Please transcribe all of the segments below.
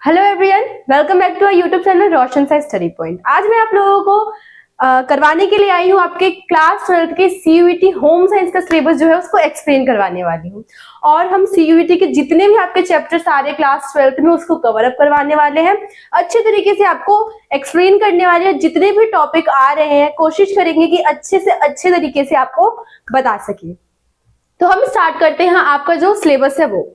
Hello everyone, welcome back to our YouTube channel Roshan science study point. आज मैं आप लोगों को करवाने के लिए आई हूँ आपके क्लास 12 के सीयूईटी होम साइंस का सिलेबस जो है उसको एक्सप्लेन करवाने वाली हूँ। और हम सीयूईटी के जितने भी आपके चैप्टर सारे क्लास 12 में उसको कवर अप करवाने वाले हैं, अच्छे तरीके से आपको एक्सप्लेन करने वाले हैं। जितने भी टॉपिक आ रहे हैं कोशिश करेंगे कि अच्छे से अच्छे तरीके से आपको बता सके। तो हम स्टार्ट करते हैं आपका जो सिलेबस है वो।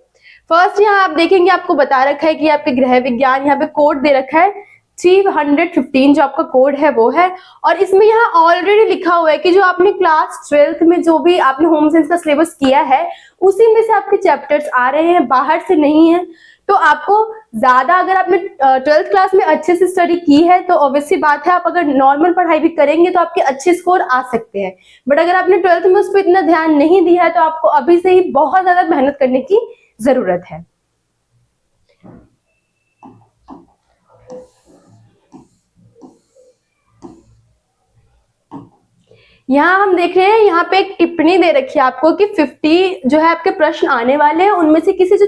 फर्स्ट यहाँ आप देखेंगे, आपको बता रखा है कि आपके गृह विज्ञान यहाँ पे कोड दे रखा है 315 जो आपका कोड है वो है। और इसमें यहाँ ऑलरेडी लिखा हुआ है कि जो आपने क्लास 12 में जो भी आपने होम साइंस का सिलेबस किया है उसी में से आपके चैप्टर्स आ रहे हैं, बाहर से नहीं है। तो आपको ज्यादा, अगर आपने 12th क्लास में अच्छे से स्टडी की है तो ऑब्वियसली बात है, आप अगर नॉर्मल पढ़ाई भी करेंगे तो आपके अच्छे स्कोर आ सकते हैं। बट अगर आपने 12th में उस पर इतना ध्यान नहीं दिया है तो आपको अभी से ही बहुत ज्यादा मेहनत करने की जरूरत है। यहाँ हम देख रहे हैं, यहाँ पे एक टिप्पणी दे रखी है आपको कि 50 जो है आपके प्रश्न आने वाले हैं, उनमें से किसी जो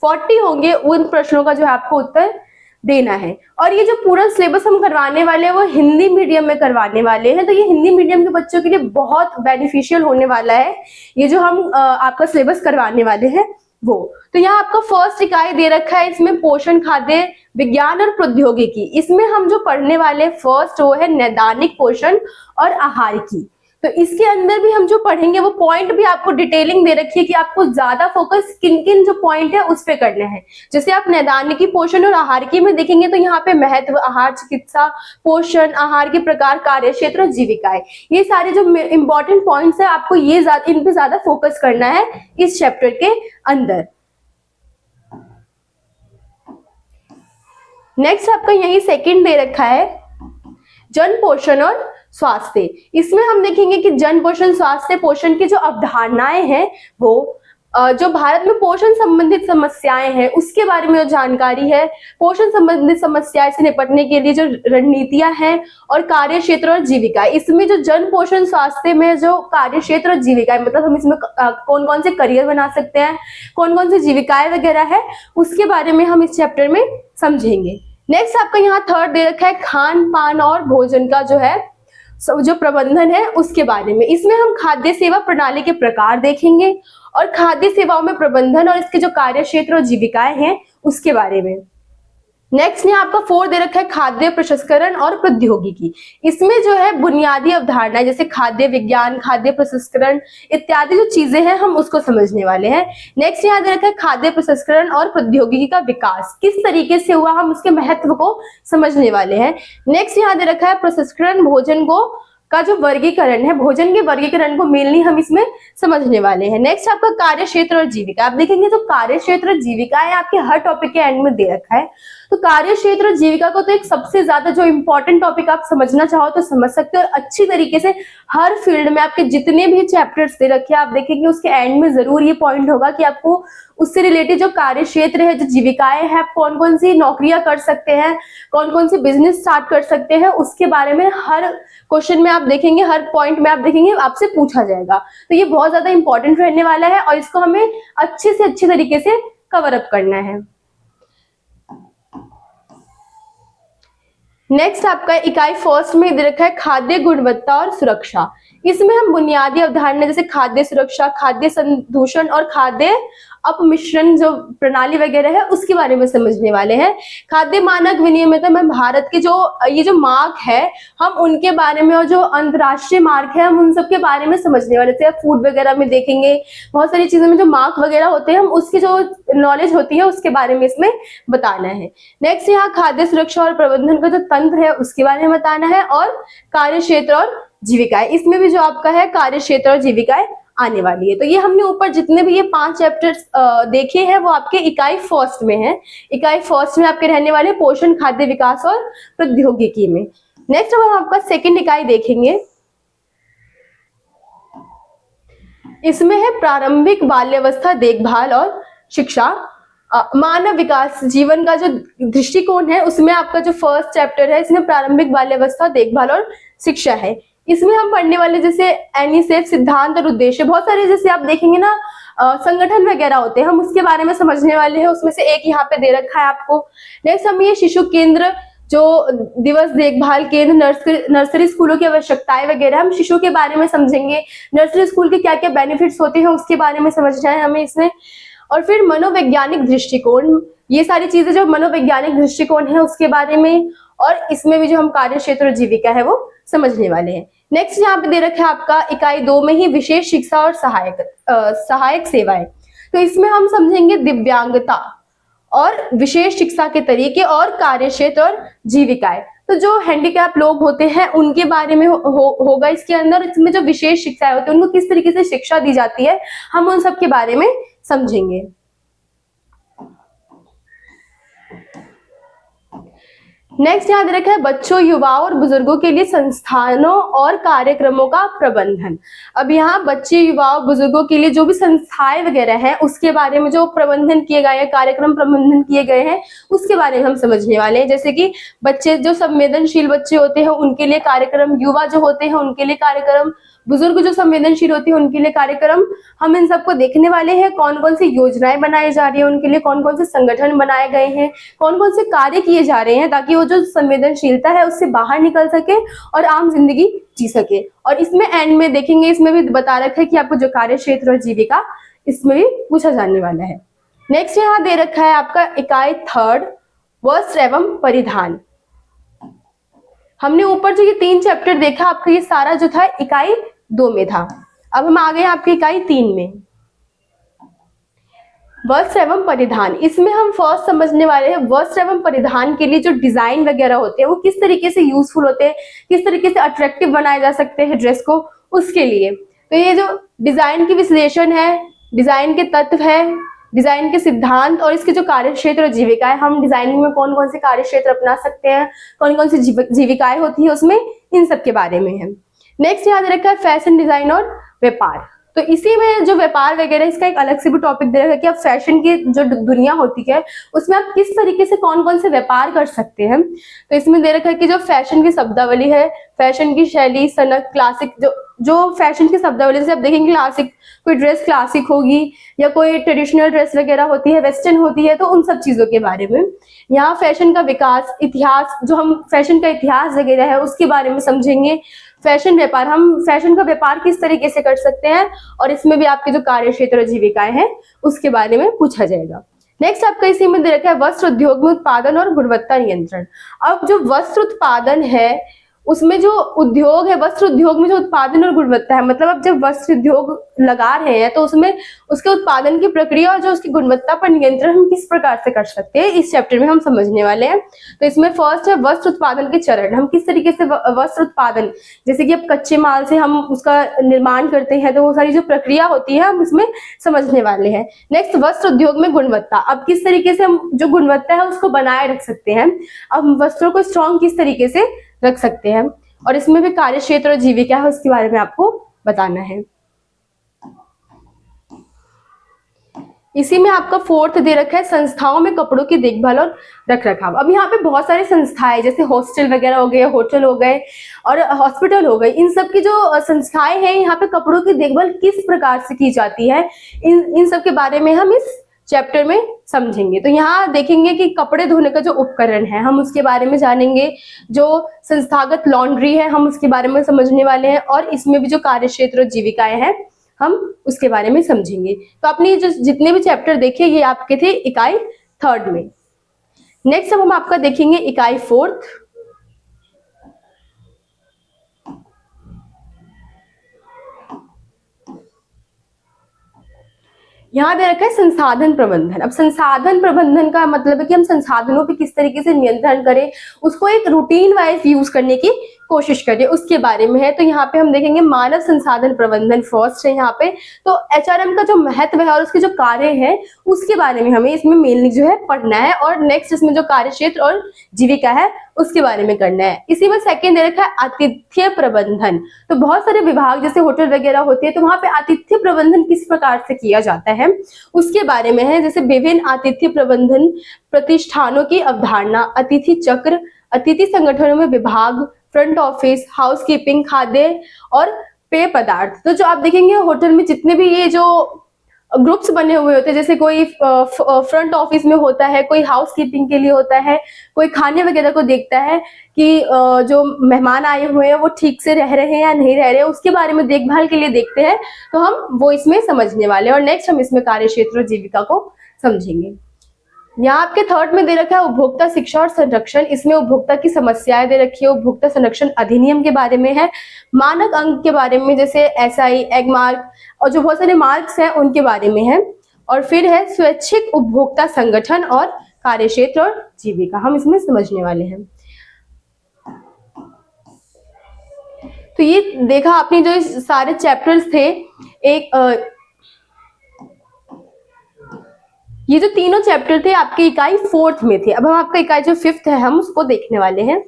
40 होंगे उन प्रश्नों का जो है आपको उत्तर देना है। और ये जो पूरा सिलेबस हम करवाने वाले हैं वो हिंदी मीडियम में करवाने वाले हैं। तो ये हिंदी मीडियम के बच्चों के लिए बहुत बेनिफिशियल होने वाला है, ये जो हम आपका सिलेबस करवाने वाले हैं वो। तो यहाँ आपका फर्स्ट इकाई दे रखा है, इसमें पोषण, खाद्य विज्ञान और प्रौद्योगिकी। इसमें हम जो पढ़ने वाले फर्स्ट वो है नैदानिक पोषण और आहार की। तो इसके अंदर भी हम जो पढ़ेंगे वो पॉइंट भी आपको डिटेलिंग दे रखी है कि आपको ज्यादा फोकस किन किन जो पॉइंट है उस पे करना है। जैसे आप नैदानिकी पोषण और आहार की में देखेंगे तो यहाँ पे महत्व, आहार चिकित्सा, पोषण, आहार के प्रकार, कार्य क्षेत्र और जीविकाएं, ये सारे जो इंपॉर्टेंट पॉइंट्स है आपको ये इन पे ज्यादा फोकस करना है इस चैप्टर के अंदर। नेक्स्ट आपका यही सेकंड दे रखा है जन पोषण और स्वास्थ्य। इसमें हम देखेंगे कि जन पोषण, स्वास्थ्य, पोषण की जो अवधारणाएं हैं वो जो भारत में पोषण संबंधित समस्याएं हैं उसके बारे में जो जानकारी है, पोषण संबंधित समस्याएं से निपटने के लिए जो रणनीतियां हैं, और कार्य क्षेत्र और जीविकाएं। इसमें जो जन पोषण स्वास्थ्य में जो कार्य क्षेत्र और जीविकाएं, मतलब हम इसमें कौन कौन से करियर बना सकते हैं, कौन कौन सी जीविकाएं वगैरह है, उसके बारे में हम इस चैप्टर में समझेंगे। नेक्स्ट आपका यहाँ थर्ड दे रखा है खान पान और भोजन का जो है जो प्रबंधन है उसके बारे में। इसमें हम खाद्य सेवा प्रणाली के प्रकार देखेंगे और खाद्य सेवाओं में प्रबंधन और इसके जो कार्य क्षेत्र और जीविकाएं हैं उसके बारे में। नेक्स्ट यहाँ आपका फोर्थ दे रखा है खाद्य प्रसंस्करण और प्रौद्योगिकी। इसमें जो है बुनियादी अवधारणा जैसे खाद्य विज्ञान, खाद्य प्रसंस्करण इत्यादि जो चीजें हैं हम उसको समझने वाले हैं। नेक्स्ट यहाँ दे रखा है खाद्य प्रसंस्करण और प्रौद्योगिकी का विकास किस तरीके से हुआ, हम उसके महत्व को समझने वाले हैं। नेक्स्ट यहाँ दे रखा है प्रसंस्करण भोजन को का जो वर्गीकरण है, भोजन के वर्गीकरण को मेनली हम इसमें समझने वाले हैं। नेक्स्ट आपका कार्य क्षेत्र और जीविका। आप देखेंगे तो कार्य क्षेत्र और जीविका है आपके हर टॉपिक के एंड में दे रखा है। तो कार्य क्षेत्र और जीविका को तो एक सबसे ज्यादा जो इंपॉर्टेंट टॉपिक आप समझना चाहो तो समझ सकते हो, और अच्छी तरीके से हर फील्ड में आपके जितने भी चैप्टर्स दे रखे हैं आप देखेंगे उसके एंड में जरूर ये पॉइंट होगा कि आपको उससे रिलेटेड जो कार्य क्षेत्र है, जो जीविकाएं हैं, आप कौन कौन सी नौकरियां कर सकते हैं, कौन कौन सी बिजनेस स्टार्ट कर सकते हैं, उसके बारे में हर क्वेश्चन में आप देखेंगे, हर पॉइंट में आप देखेंगे आपसे पूछा जाएगा। तो ये बहुत ज्यादा इंपॉर्टेंट रहने वाला है और इसको हमें अच्छे से अच्छे तरीके से कवर अप करना है। नेक्स्ट आपका इकाई फर्स्ट में दे रखा है खाद्य गुणवत्ता और सुरक्षा। इसमें हम बुनियादी अवधारणा जैसे खाद्य सुरक्षा, खाद्य संदूषण और खाद्य अपमिश्रण जो प्रणाली वगैरह है उसके बारे में समझने वाले हैं। खाद्य मानक विनियमित में भारत के जो ये जो मार्क है हम उनके बारे में, और जो अंतरराष्ट्रीय मार्क है हम उन सब के बारे में समझने वाले थे। फूड वगैरह में देखेंगे बहुत सारी चीजों में जो मार्क वगैरह होते हैं हम उसकी जो नॉलेज होती है उसके बारे में इसमें बताना है। नेक्स्ट यहाँ खाद्य सुरक्षा और प्रबंधन का जो तंत्र है उसके बारे में बताना है, और कार्य क्षेत्र और जीविकाएं, इसमें भी जो आपका है कार्य क्षेत्र और जीविकाएं आने वाली है। तो ये हमने ऊपर जितने भी ये 5 चैप्टर्स देखे हैं वो आपके इकाई फर्स्ट में है। इकाई फर्स्ट में आपके रहने वाले पोषण, खाद्य विकास और प्रौद्योगिकी में। नेक्स्ट अब हम आपका सेकंड इकाई देखेंगे। इसमें है प्रारंभिक बाल्यावस्था देखभाल और शिक्षा, मानव विकास, जीवन का जो दृष्टिकोण है उसमें आपका जो फर्स्ट चैप्टर है इसमें प्रारंभिक बाल्यावस्था देखभाल और शिक्षा है। इसमें हम पढ़ने वाले जैसे एनिसेफ सिद्धांत और उद्देश्य, बहुत सारे जैसे आप देखेंगे ना संगठन वगैरह होते हैं, हम उसके बारे में समझने वाले हैं। उसमें से एक यहाँ पे दे रखा है आपको। नेक्स्ट हम ये शिशु केंद्र, जो दिवस देखभाल केंद्र, नर्सरी स्कूलों की आवश्यकताएं वगैरह, हम शिशु के बारे में समझेंगे। नर्सरी स्कूल के क्या क्या बेनिफिट्स होते हैं उसके बारे में समझना है हमें इसमें। और फिर मनोवैज्ञानिक दृष्टिकोण, ये सारी चीजें जो मनोवैज्ञानिक दृष्टिकोण है उसके बारे में, और इसमें भी जो हम कार्य क्षेत्र और जीविका है वो समझने वाले हैं। नेक्स्ट यहाँ पे दे रखा है आपका इकाई 2 में ही विशेष शिक्षा और सहायक सेवाएं। तो इसमें हम समझेंगे दिव्यांगता और विशेष शिक्षा के तरीके और कार्य क्षेत्र और जीविकाएं। तो जो हैंडीकैप लोग होते हैं उनके बारे में होगा इसके अंदर। इसमें जो विशेष शिक्षाएं होती है उनको किस तरीके से शिक्षा दी जाती है, हम उन सब के बारे में समझेंगे। नेक्स्ट यहाँ दे रखा है बच्चों, युवाओं और बुजुर्गों के लिए संस्थानों और कार्यक्रमों का प्रबंधन। अब यहाँ बच्चे, युवाओं, बुजुर्गों के लिए जो भी संस्थाएं वगैरह हैं उसके बारे में जो प्रबंधन किए गए हैं, कार्यक्रम प्रबंधन किए गए हैं उसके बारे में हम समझने वाले हैं। जैसे कि बच्चे, जो संवेदनशील बच्चे होते हैं उनके लिए कार्यक्रम, युवा जो होते हैं उनके लिए कार्यक्रम, बुजुर्ग जो संवेदनशील होती है उनके लिए कार्यक्रम, हम इन सबको देखने वाले हैं। कौन कौन सी योजनाएं बनाई जा रही है उनके लिए, कौन कौन से संगठन बनाए गए हैं, कौन कौन से कार्य किए जा रहे हैं, ताकि वो जो संवेदनशीलता है उससे बाहर निकल सके और आम जिंदगी जी सके। और इसमें एंड में देखेंगे, इसमें भी बता रखा है कि आपको जो कार्य क्षेत्र और जीविका, इसमें भी पूछा जाने वाला है। नेक्स्ट यहाँ दे रखा है आपका इकाई 3 वस्त्र एवं परिधान। हमने ऊपर जो ये 3 चैप्टर देखा, आपका ये सारा जो था इकाई 2 में था। अब हम आ गए आपकी इकाई 3 में, वस्त्र एवं परिधान। इसमें हम फर्स्ट समझने वाले हैं वस्त्र एवं परिधान के लिए जो डिजाइन वगैरह होते हैं वो किस तरीके से यूजफुल होते हैं, किस तरीके से अट्रैक्टिव बनाए जा सकते हैं ड्रेस को, उसके लिए। तो ये जो डिजाइन की विश्लेषण है, डिजाइन के तत्व है, डिजाइन के सिद्धांत और इसके जो कार्य क्षेत्र और जीविकाएं, हम डिजाइनिंग में कौन कौन से कार्य क्षेत्र अपना सकते हैं, कौन कौन सी जीविकाएं होती है उसमें, इन सब के बारे में है। नेक्स्ट याद रखा है फैशन डिजाइन और व्यापार। तो इसी में जो व्यापार वगैरह, इसका एक अलग से भी टॉपिक दे रखा है कि अब फैशन की जो दुनिया होती है उसमें आप किस तरीके से कौन कौन से व्यापार कर सकते हैं। तो इसमें दे रखा है कि जो फैशन की शब्दावली है, फैशन की शैली, सनक, क्लासिक, जो फैशन की शब्दावली से आप देखेंगे क्लासिक, कोई ड्रेस क्लासिक होगी या कोई ट्रेडिशनल ड्रेस वगैरह होती है, वेस्टर्न होती है, तो उन सब चीजों के बारे में। यहाँ फैशन का विकास, इतिहास, जो हम फैशन का इतिहास वगैरह है उसके बारे में समझेंगे। फैशन व्यापार, हम फैशन का व्यापार किस तरीके से कर सकते हैं, और इसमें भी आपके जो कार्य क्षेत्र और जीविकाएं हैं उसके बारे में पूछा जाएगा। नेक्स्ट आपका इसी में दे रखा है वस्त्र उद्योग में उत्पादन और गुणवत्ता नियंत्रण। अब जो वस्त्र उत्पादन है उसमें जो उद्योग है, वस्त्र उद्योग में जो उत्पादन और गुणवत्ता है, मतलब अब जब वस्त्र उद्योग लगा रहे हैं तो उसमें उसके उत्पादन की प्रक्रिया और जो उसकी गुणवत्ता पर नियंत्रण हम किस प्रकार से कर सकते हैं, इस चैप्टर में हम समझने वाले हैं। तो इसमें फर्स्ट है वस्त्र उत्पादन के चरण, हम किस तरीके से वस्त्र उत्पादन, जैसे कि अब कच्चे माल से हम उसका निर्माण करते हैं तो वो सारी जो प्रक्रिया होती है हम उसमें समझने वाले हैं। नेक्स्ट वस्त्र उद्योग में गुणवत्ता, अब किस तरीके से हम जो गुणवत्ता है उसको बनाए रख सकते हैं, अब हम वस्त्रों को स्ट्रॉन्ग किस तरीके से रख सकते हैं, और इसमें भी कार्य क्षेत्र और जीविका है उसके बारे में आपको बताना है। इसी में आपका फोर्थ दे रखा है संस्थाओं में कपड़ों की देखभाल और रखरखाव। अब यहाँ पे बहुत सारे संस्थाएं, जैसे हॉस्टल वगैरह हो गए, होटल हो गए और हॉस्पिटल हो गए, इन सब की जो संस्थाएं हैं यहाँ पे कपड़ों की देखभाल किस प्रकार से की जाती है, इन सब के बारे में हम इस चैप्टर में समझेंगे। तो यहाँ देखेंगे कि कपड़े धोने का जो उपकरण है हम उसके बारे में जानेंगे, जो संस्थागत लॉन्ड्री है हम उसके बारे में समझने वाले हैं, और इसमें भी जो कार्य क्षेत्र और जीविकाएं हैं हम उसके बारे में समझेंगे। तो अपने जो जितने भी चैप्टर देखे ये आपके थे इकाई 3 में। नेक्स्ट अब हम आपका देखेंगे इकाई 4। यहाँ दे रखा है संसाधन प्रबंधन। अब संसाधन प्रबंधन का मतलब है कि हम संसाधनों पे किस तरीके से नियंत्रण करें, उसको एक रूटीन वाइज यूज करने की कोशिश करिए, उसके बारे में है। तो यहाँ पे हम देखेंगे मानव संसाधन प्रबंधन फर्स्ट है यहाँ पे। तो एचआरएम का जो महत्व है और उसके जो कार्य है उसके बारे में हमें इसमें मेनली जो है पढ़ना है, और नेक्स्ट इसमें जो कार्य क्षेत्र और जीविका है उसके बारे में करना है। इसी में सेकेंड दे रखा है आतिथ्य प्रबंधन। तो बहुत सारे विभाग जैसे होटल वगैरह होते हैं तो वहां पे आतिथ्य प्रबंधन किस प्रकार से किया जाता है उसके बारे में है। जैसे विभिन्न आतिथ्य प्रबंधन प्रतिष्ठानों की अवधारणा, अतिथि चक्र, अतिथि संगठनों में विभाग, फ्रंट ऑफिस, हाउसकीपिंग, खाद्य और पेय पदार्थ। तो जो आप देखेंगे होटल में जितने भी ये जो ग्रुप्स बने हुए होते हैं, जैसे कोई फ्रंट ऑफिस में होता है, कोई हाउस कीपिंग के लिए होता है, कोई खाने वगैरह को देखता है कि जो मेहमान आए हुए हैं वो ठीक से रह रहे हैं या नहीं रह रहे हैं, उसके बारे में देखभाल के लिए देखते हैं। तो हम वो इसमें समझने वाले हैं। और नेक्स्ट हम इसमें कार्य क्षेत्र और जीविका को समझेंगे। यहाँ आपके थर्ड में दे रखा है उपभोक्ता शिक्षा और संरक्षण। इसमें उपभोक्ता की समस्याएं दे रखी है, उपभोक्ता संरक्षण अधिनियम के बारे में है, मानक अंक के बारे में जैसे एसआई, एग मार्क और जो बहुत सारे मार्क्स हैं उनके बारे में है। और फिर है स्वैच्छिक उपभोक्ता संगठन और कार्यक्षेत्र और जीविका, हम इसमें समझने वाले हैं। तो ये देखा आपने जो सारे चैप्टर्स थे, एक ये जो तीनों चैप्टर थे आपके इकाई फोर्थ में थे। अब हम आपका इकाई जो फिफ्थ है हम उसको देखने वाले हैं।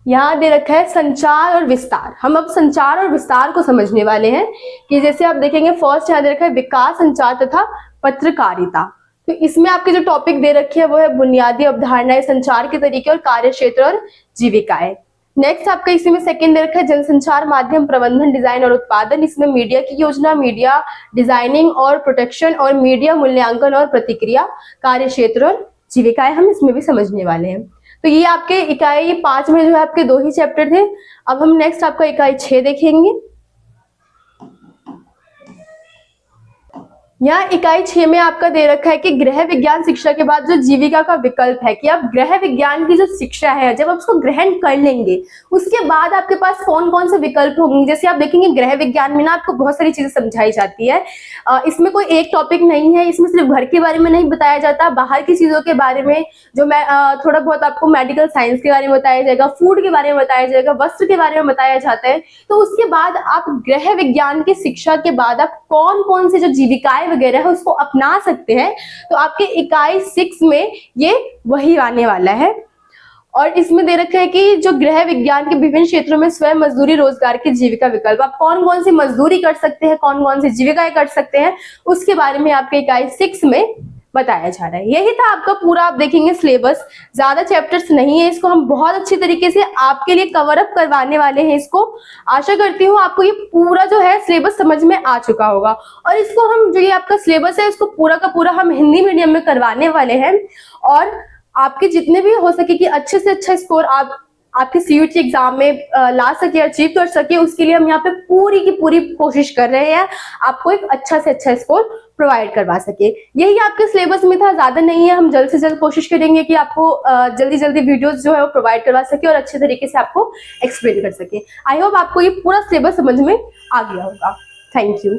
यहाँ दे रखा है संचार और विस्तार। हम अब संचार और विस्तार को समझने वाले हैं कि जैसे आप देखेंगे फर्स्ट यहाँ दे रखा है विकास, संचार तथा पत्रकारिता। तो इसमें आपके जो टॉपिक दे रखी है वो है बुनियादी अवधारणाएं, संचार के तरीके और कार्य क्षेत्र और जीविकाएं। नेक्स्ट आपका इसी में सेकंड दे रखा है जनसंचार माध्यम प्रबंधन, डिजाइन और उत्पादन। इसमें मीडिया की योजना, मीडिया डिजाइनिंग और प्रोटेक्शन और मीडिया मूल्यांकन और प्रतिक्रिया, कार्य क्षेत्र और जीविकाएं हम इसमें भी समझने वाले हैं। तो ये आपके इकाई 5 में जो है आपके 2 ही चैप्टर थे। अब हम नेक्स्ट आपका इकाई 6 देखेंगे। यहाँ इकाई 6 में आपका दे रखा है कि गृह विज्ञान शिक्षा के बाद जो जीविका का विकल्प है कि आप गृह विज्ञान की जो शिक्षा है जब आप उसको ग्रहण कर लेंगे उसके बाद आपके पास कौन कौन से विकल्प होंगे। जैसे आप देखेंगे गृह विज्ञान में ना आपको बहुत सारी चीजें समझाई जाती है। इसमें कोई एक टॉपिक नहीं है, इसमें सिर्फ घर के बारे में नहीं बताया जाता, बाहर की चीजों के बारे में जो मैं थोड़ा बहुत आपको मेडिकल साइंस के बारे में बताया जाएगा, फूड के बारे में बताया जाएगा, वस्त्र के बारे में बताया जाता है। तो उसके बाद आप गृह विज्ञान की शिक्षा के बाद आप कौन कौन से जो जीविकाएं वगैरह है उसको अपना सकते हैं। तो आपके इकाई 6 में ये वही आने वाला है। और इसमें दे रखा है कि जो गृह विज्ञान के विभिन्न क्षेत्रों में स्वयं मजदूरी रोजगार की जीविका विकल्प, आप कौन कौन सी मजदूरी कर सकते हैं, कौन कौन सी जीविकाएं कर सकते हैं, उसके बारे में आपके इकाई 6 में बताया जा रहा है। यही था आपका पूरा, आप देखेंगे सिलेबस, ज्यादा चैप्टर्स नहीं है, इसको हम बहुत अच्छी तरीके से आपके लिए कवर अप करवाने वाले हैं। इसको आशा करती हूँ आपको ये पूरा जो है सिलेबस समझ में आ चुका होगा। और इसको हम जो ये आपका सिलेबस है इसको पूरा का पूरा हम हिंदी मीडियम में करवाने वाले हैं। और आपके जितने भी हो सके कि अच्छे से अच्छा स्कोर आप आपके सीयूटी एग्जाम में ला सके, अचीव कर सके, उसके लिए हम यहाँ पे पूरी की पूरी कोशिश कर रहे हैं आपको एक अच्छा से अच्छा स्कोर प्रोवाइड करवा सके। यही आपके सिलेबस में था, ज्यादा नहीं है। हम जल्द से जल्द कोशिश करेंगे कि आपको जल्दी जल्दी वीडियोस जो है वो प्रोवाइड करवा सके और अच्छे तरीके से आपको एक्सप्लेन कर सके। आई होप आपको ये पूरा सिलेबस समझ में आ गया होगा। Thank you.